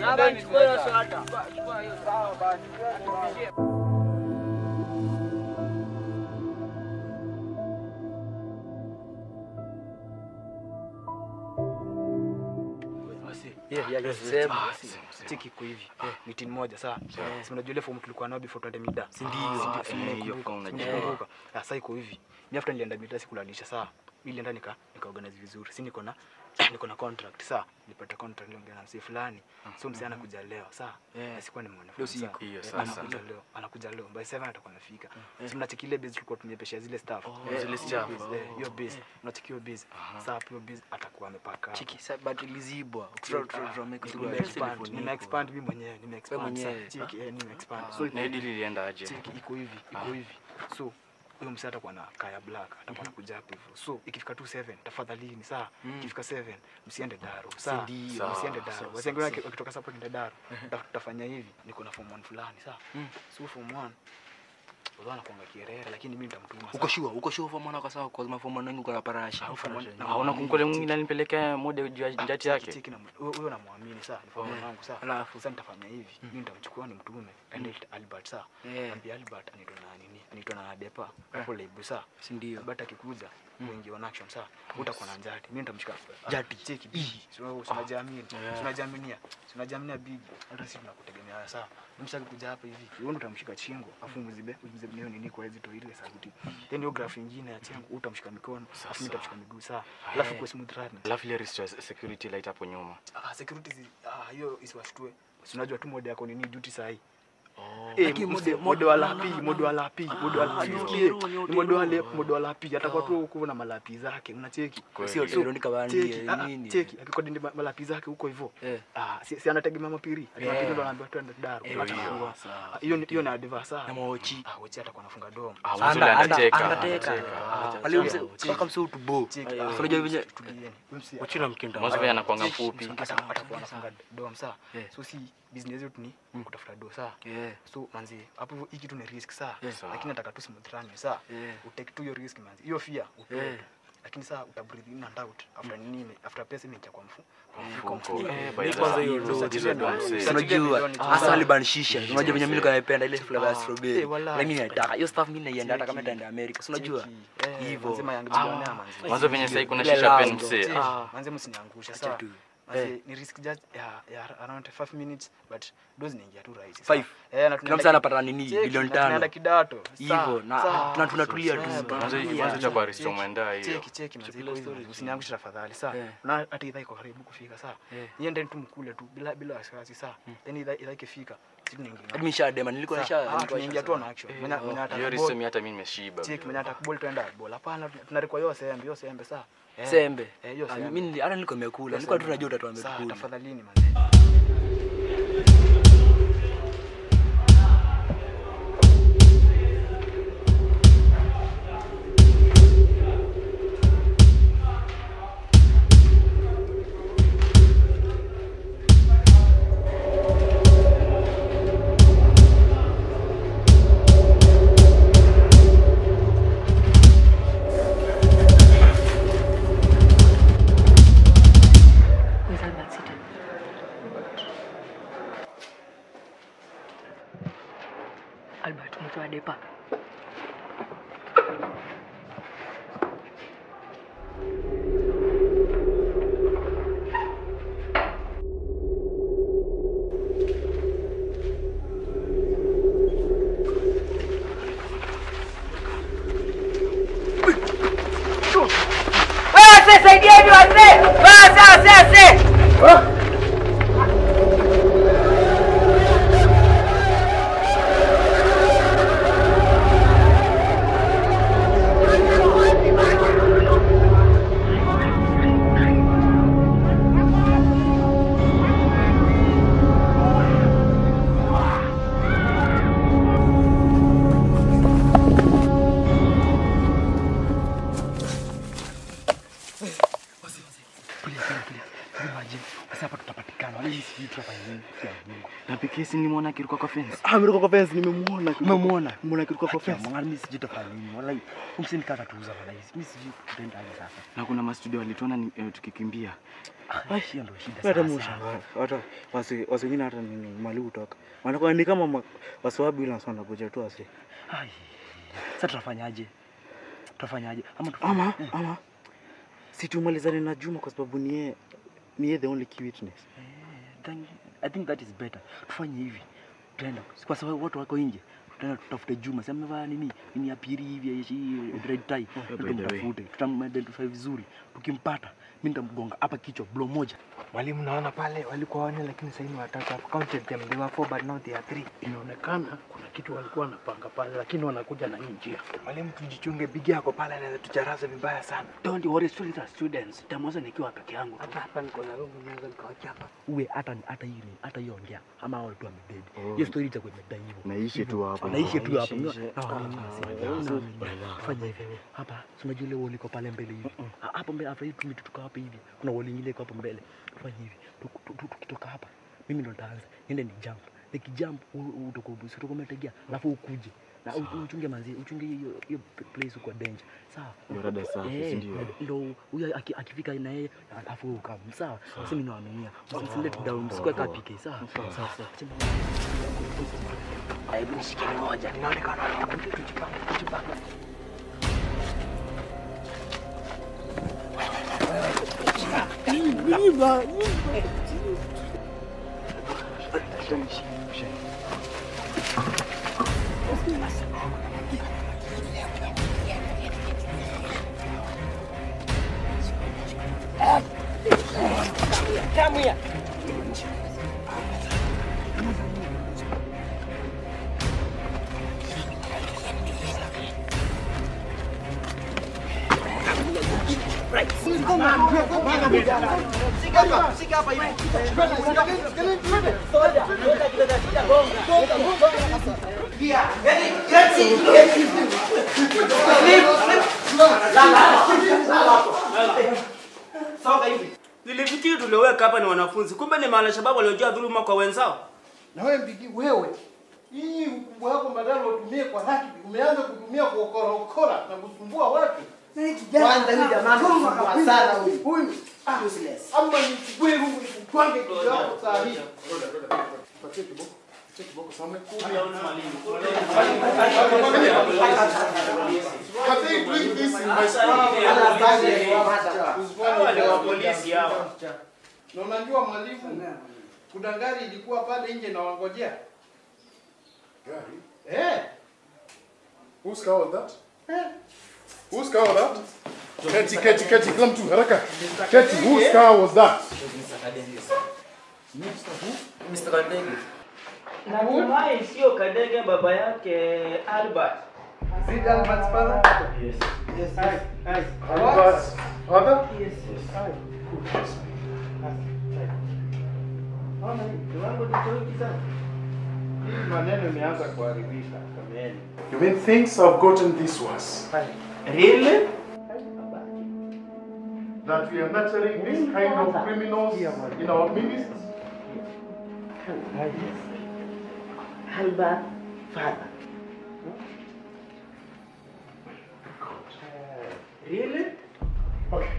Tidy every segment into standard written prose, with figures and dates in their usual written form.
Hapa nichukue hiyo swata. Chukua hiyo sawa basi. Cheki kwa hivi. Meeting moja sawa. Si unajua ile form tulikuwa nayo before twende mida. Si ndio hiyo form unakumbuka. Sasa iko hivi. Mimi after nilienda mida sikulalisha sawa. Mimi nilienda nikaorganize vizuri. Si niko na contract sawa. Nilipata contract leo na msee fulani. So msee anakuja leo sawa. Sikuwa nimeona. Hiyo sasa. Anakuja leo. By 7 atakuwa anafika. Si mnacheki ile base tulikuwa tumepesha zile staff. Zile staff. Hiyo base. Unacheki hiyo base. Sasa hiyo base atakuwa amepaka. Cheki sasa battery lizibwa. Nime-expand mimi mwenyewe. Cheki nime-expand. So na deal ilienda aje? Cheki iko hivi. So huyo msee atakuwa na kaya black, atakuwa anakuja hapo hivyo. So ikifika 7 tafadhalini saa, ikifika 7 msiende Daro. Saa msiende Daro. Wasengona wakitoka support ndio Daro. Tutafanya hivi, niko na form 1 fulani saa. So form 1 Wazana kuanga kierere lakini mimi nitamtuma. Uko sure form 1 kwa sababu kwa form 1 wangu kuna parasha. Hauna kumkole mwingine anipelekea mode juu ya njati yake. Cheki na huyo namwamini saa, ni form wangu saa. Alafu sasa nitafanya hivi, mimi nitamchukua ni mtume aende Albert saa. Ambia Albert anaitwa nani? Anaitwa na Depa. Hapo Laibu saa. Si ndio? Albert akikuja wengi wana action saa. Utakuwa na njati. Mimi nitamshika jati. Cheki bibi. Tunajaminia bibi. Hata sisi tunakutegemea saa. Msha kuja hapa hivi. Wewe utamshika chingo, afu mzibe ndio nini kwa hizo ile sauti. Then hiyo graph nyingine ya chingo utamshika mikono, afu nitamshika miguu saa. Alafu kwa smooth run. Alafu ile security light hapo nyuma. Security hiyo isiwashtue. Unajua tu mode yako nini duty saa hii. Mode wa lapi atakuwa tu huko na malapi zake unacheki sio Veronica bandie nini cheki akiko dindi malapi zake huko hivyo si anategemea mapiri mapiri ndo anaambiwa twende Daro hiyo na advance na mochi wochi atakuwa anafunga domo mwanzo anateka pale mpaka msuu tubo unajua vile wochi na mkenda mwanzo vile anakuanga mfupi atakuwa anafunga domo saa so si business yetu ni kutafuta do saa so manzi hapo hiki tu ni risk saa lakini nataka tu smooth run saa utake tu your risk manzi hiyo fear lakini saa utabreathe in and out after pesa imeingia kwa mfuko kwanza hiyo unajua hasa alibanishisha unajua venye mimi kanapenda ile flavor ya strawberry lakini nataka hiyo stuff mimi naienda hata kama itaenda America unajua hivyo sema yangu jionea manzi mwanzo venye sasa kuna shisha pen msee manzi msiniangusha saa ni risk just ya around 5 minutes but dozi niingia tu rahisi 5 na tunamsa anapata nini bilioni 5 tunaenda kidato hivyo na tunatulia tu mwanzo cha kwa risto mwenda hiyo cheki mazilo usiniangushe tafadhali saa na hata idhaa iko karibu kufika saa niende tu mkule tu bila wasiwasi saa then idhaa ikifika admisha dema nilikuwa tunaingia tu na action hiyo risto mimi hata mimi nimeshiba cheki mwenye atakubol tuenda bola hapana tunarikwa hiyo sembe saa sembe mimi hata nilikuwa nimekula nilikuwa tu najua utatuambia tukule tafadhalini manzi Albert mtu wa Depa. Saidieni wazee. Basi. Sasa hapa tutapatikana. Wala hii sijui tutafanya nini. Na pekee si nimeona akiruka kwa fence. Ameruka kwa fence nimemuona. Umemwona? Nimemuona akiruka kwa fence. Mimi sijui tutafanya nini. Wala umsini kata tuuza wala hii. Mimi sijui tutaenda aje sasa. Na kuna mastudio walituona tukikimbia. Hiyo ndio shida Hata sasa. mshangaa. Hata wengine hata ni mali kutoka. Wanakuwa ni kama waswabi ila sana kuja tu asi. Sasa tutafanyaje? Ama si tumalizane na Juma kwa sababu ni yeye the only key witness. I think that is better. Tufanye hivi. Tutaenda kwa sababu watu wako nje. Tutaenda tutafute Juma. Sema amevaa nini? Ni apiri hivi ya red tie. Tutamtafute. Tutamidentify vizuri. Tukimpata mimi nitamgonga hapa kichwa blow moja. Mwalimu, naona pale walikuwa wanne lakini sasa ni watatu. I've counted them. They were 4 but now they are 3. Inaonekana kuna kitu walikuwa wanapanga pale lakini wanakuja na hii njia. Mwalimu, tujichunge, bigi yako pale anaweza tucharaza vibaya sana. Don't worry, students. Tamoza nikiwa peke yangu. Hapa niko na roho naweza nikawachapa. Uwe hata hiyo ongea ama wao tu amededi. Hiyo story itakuwa imedai hivyo. Naishi tu hapa. Fanya hivi. Hapa unajua ile wall iko pale mbele hivi. Hapo mbele after hivi tutoka hapa hivi. Kuna wall nyingine iko hapo mbele. Fanya hivi. Tukitoka hapa mimi ndo nitaanza. Niende ni jump. Nikijump utakuwa umetegea. Alafu ukuje. Na uchunge manzi, uchunge hiyo place uko danger. Sawa? Ndio rada safi, ndio. Ndio huyo akifika na yeye alafu ukam. Sawa? Sasa mimi nawaaminia. Msinde down msikwe kapike. Sawa? Sawa. Hebu nishike moja. Ninaonekana tujipange. Come here. Right. Nilifikiri tulioweka hapa ni wanafunzi, kumbe ni Al-Shabaab waliojua dhuluma kwa wenzao. Na wewe Bigi, wewe hii ukubwa wako badala utumie kwa haki, umeanza kutumia kuokora na kusumbua watu. Kwanza huyu jamaa anakusumbua sana huyu. Huyu useless. Ama nichukue huyu nikwange kidogo saa hii. Patie kiboko. Kiboko soma kumi. Can they bring this in my school? Wale wa polisi hawa. Na unajua mwalimu, kuna gari ilikuwa pale nje na wangojea. Gari? Whose car was that? Whose car was that? Keti, come to haraka. Keti, whose car was that? Mr. Kadege. Natumai sio Kadege baba yake Albert. Is it Albert's father? Yes. Albert's father? Yes. Hii maneno imeanza kuharibika kameni. You mean things have gotten this worse? Really? That we are nurturing this kind of criminals in our midst? Albert father. Really? Okay.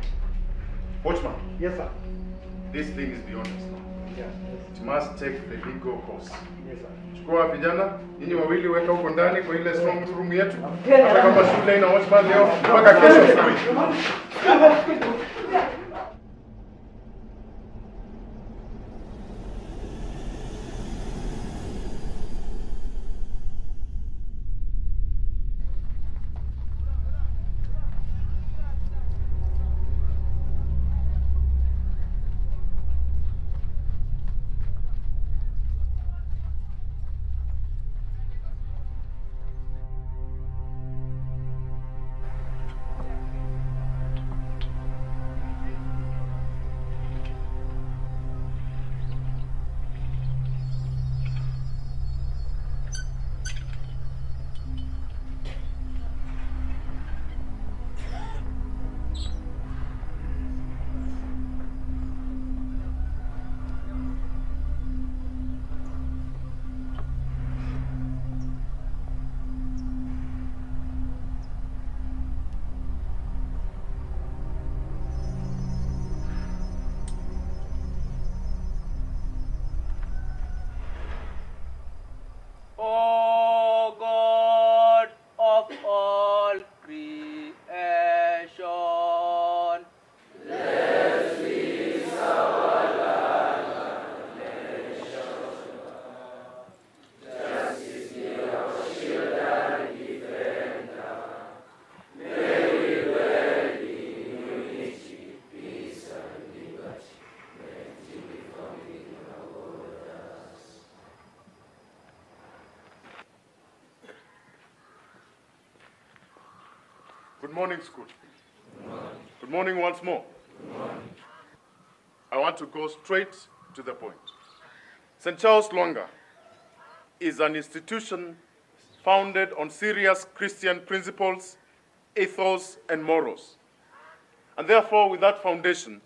Watchman, Yes, sir. this thing is beyond us now. Yes, It must take the legal course. yes, sir. Chukua vijana, nyinyi wawili weka huko ndani kwa ile strong room yetu. Hata kama shule ina watchman leo mpaka kesho asubuhi. Good morning, school. Good morning once more. I want to go straight to the point. St. Charles Lwanga is an institution founded on serious Christian principles, ethos, and morals. And therefore, with that foundation,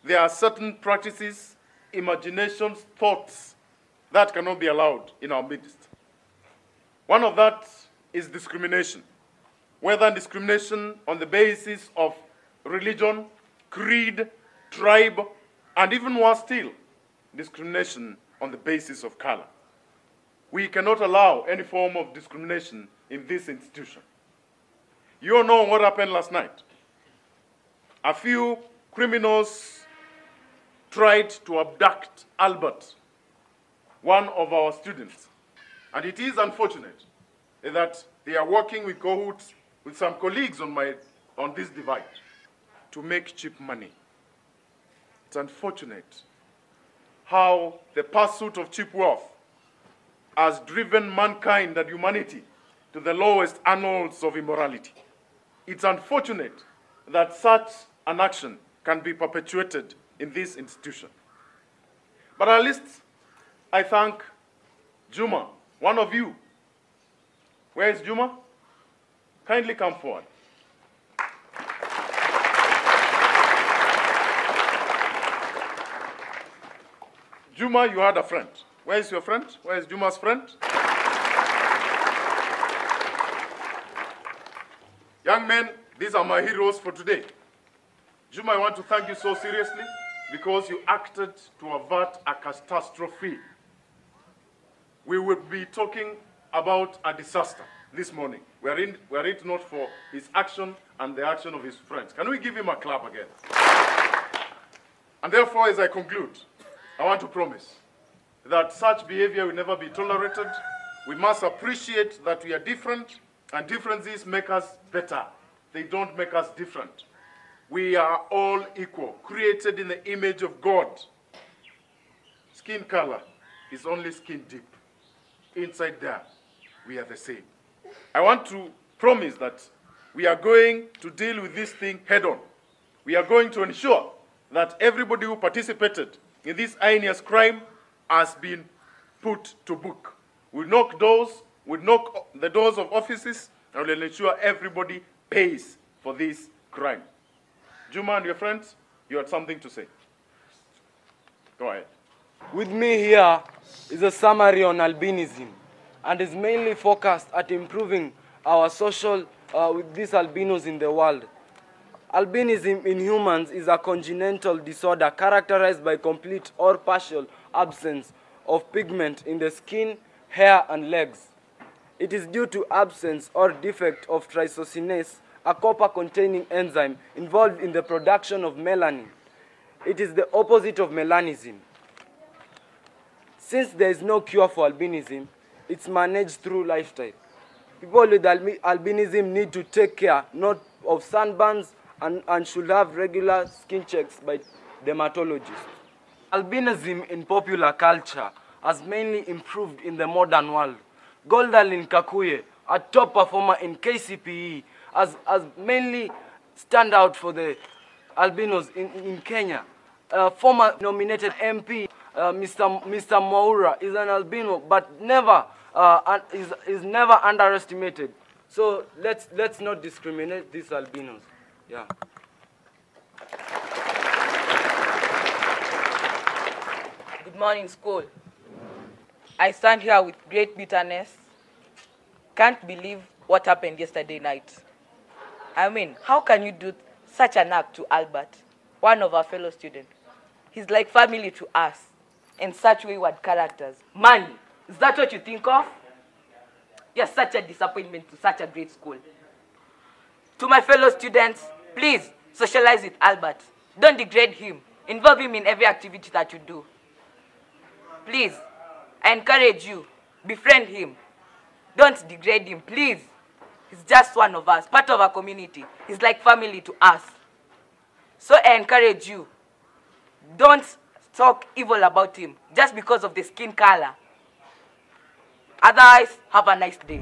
there are certain practices, imaginations, thoughts that cannot be allowed in our midst. One of that is discrimination, whether discrimination on the basis of religion, creed, tribe, and even worse still, discrimination on the basis of color. We cannot allow any form of discrimination in this institution. You all know what happened last night. A few criminals tried to abduct Albert, one of our students. And it is unfortunate that they are working with cahoots with some colleagues on this divide to make cheap money. It's unfortunate how the pursuit of cheap wealth has driven mankind and humanity to the lowest annals of immorality. It's unfortunate that such an action can be perpetuated in this institution. But at least I thank Juma, one of you. Where is Juma? Kindly come forward. Juma, you had a friend. Where is your friend? Where is Juma's friend? Young men, these are my heroes for today. Juma, I want to thank you so seriously because you acted to avert a catastrophe. We will be talking about a disaster this morning. We are it not for his action and the action of his friends. Can we give him a clap again? And therefore, as I conclude, I want to promise that such behavior will never be tolerated. We must appreciate that we are different, and differences make us better. They don't make us different. We are all equal, created in the image of God. Skin color is only skin deep. Inside there, we are the same. I want to promise that we are going to deal with this thing head on. We are going to ensure that everybody who participated in this heinous crime has been put to book. We'll knock the doors of offices, and we'll ensure everybody pays for this crime. Juma and your friends, you had something to say. Go ahead. With me here is a summary on albinism, and is mainly focused at improving our social with these albinos in the world. Albinism in humans is a congenital disorder characterized by complete or partial absence of pigment in the skin, hair, and legs. It is due to absence or defect of trisocinase, a copper-containing enzyme involved in the production of melanin. It is the opposite of melanism. Since there is no cure for albinism, it's managed through lifestyle. People with albinism need to take care not of sunburns and should have regular skin checks by dermatologists. Albinism in popular culture has mainly improved in the modern world. Goldalin Kakuye, a top performer in KCPE, has mainly stand out for the albinos in Kenya. Former nominated MP, Mr. Mwaura, is an albino, but is never underestimated. So let's not discriminate these albinos. Yeah. Good morning, school. I stand here with great bitterness. Can't believe what happened yesterday night. I mean, how can you do such an act to Albert, one of our fellow students? He's like family to us, and such wayward characters. Money, is that what you think of? You're such a disappointment to such a great school. To my fellow students, please socialize with Albert. Don't degrade him. Involve him in every activity that you do. Please, I encourage you, befriend him. Don't degrade him, please. He's just one of us, part of our community. He's like family to us. So I encourage you, don't talk evil about him just because of the skin color. Otherwise, have a nice day.